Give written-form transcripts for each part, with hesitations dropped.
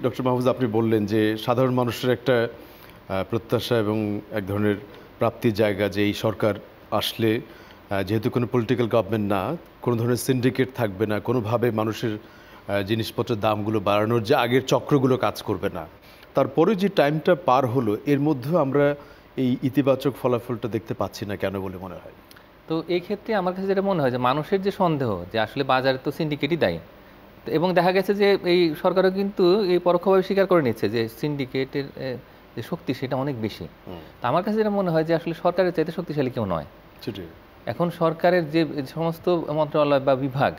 Doctor Mahfuz আপনি বললেন যে সাধারণ মানুষের একটা প্রত্যাশা এবং এক ধরনের প্রাপ্তির জায়গা যে এই সরকার আসলে যেহেতু কোনো পলিটিক্যাল গভর্নমেন্ট না, কোনো ধরনের সিন্ডিকেট থাকবে না, কোনোভাবে মানুষের জিনিসপত্রের দামগুলো বাড়ানোর যে আগের চক্রগুলো কাজ করবে না। তারপরে যে টাইমটা পার হলো এর মধ্যেও আমরা এই ইতিবাচক ফলাফলটা দেখতে পাচ্ছি না কেন বলে মনে হয়? তো এই ক্ষেত্রে আমার কাছে যেটা মনে হয় যে মানুষের যে সন্দেহ যে আসলে বাজারে তো সিন্ডিকেটই দায়ী, এবং দেখা গেছে যে এই সরকারও কিন্তু এই পরোক্ষভাবে স্বীকার করে নিচ্ছে যে সিন্ডিকেটের যে শক্তি সেটা অনেক বেশি। তো আমার কাছে যেটা মনে হয় যে আসলে সরকারের চাইতে শক্তিশালী কেউ নয়। সেটাই। এখন সরকারের যে সমস্ত মন্ত্রণালয় বা বিভাগ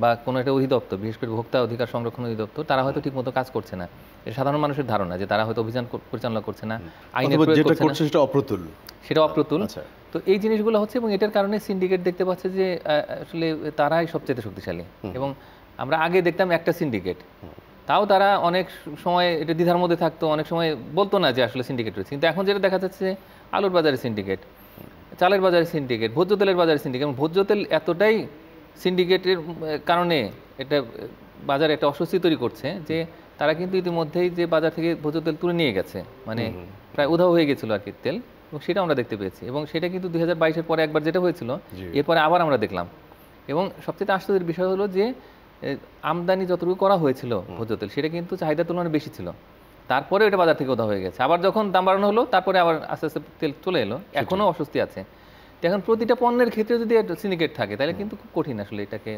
বা কোনো একটা অধিদপ্তর, বিশেষ করে ভোক্তা অধিকার সংরক্ষণ অধিদপ্তর, তারা হয়তো ঠিকমতো কাজ করছে না। এটা সাধারণ মানুষের ধারণা যে তারা হয়তো অভিযান পরিচালনা করছে না, আইনের প্রয়োগ যেটা করছে না, করছে সেটা অপ্রতুল। সেটা অপ্রতুল। আচ্ছা। তো এই জিনিসগুলো হচ্ছে এবং এটার কারণে সিন্ডিকেট দেখতে পাচ্ছে যে আসলে তারাই সবচেয়ে শক্তিশালী। এবং আমরা আগে দেখতাম একটা সিন্ডিকেট, তাও তারা অনেক সময় এটা দ্বিধার মধ্যে থাকতো, অনেক সময় বলতো না যে আসলে সিন্ডিকেট রয়েছে। কিন্তু এখন যেটা দেখা যাচ্ছে আলুর বাজারে সিন্ডিকেট, চালের বাজারে সিন্ডিকেট, ভোজ্য তেলের বাজারে সিন্ডিকেট। এবং ভোজ্য তেল এতটাই সিন্ডিকেটের কারণে এটা বাজারে একটা অস্বস্তি তৈরি করছে যে তারা কিন্তু ইতিমধ্যেই যে বাজার থেকে ভোজ্য তেল তুলে নিয়ে গেছে, মানে প্রায় উধাও হয়ে গেছিলো আর কি তেল, এবং সেটা আমরা দেখতে পেয়েছি। এবং সেটা কিন্তু 2022-এর পরে একবার যেটা হয়েছিল, এরপরে আবার আমরা দেখলাম। এবং সবচেয়ে আশ্চর্যের বিষয় হলো যে আমদানি যতটুকু করা হয়েছিল ভোজ্য তেল, সেটা কিন্তু চাহিদার তুলনায় বেশি ছিল। তারপরে এটা বাজার থেকে উধাও হয়ে গেছে। আবার যখন দাম বাড়ানো হলো, তারপরে আবার আস্তে আস্তে তেল চলে এলো, এখনও অস্বস্তি আছে। এখন প্রতিটা পণ্যের ক্ষেত্রে যদি সিন্ডিকেট থাকে তাহলে কিন্তু খুব কঠিন আসলে এটাকে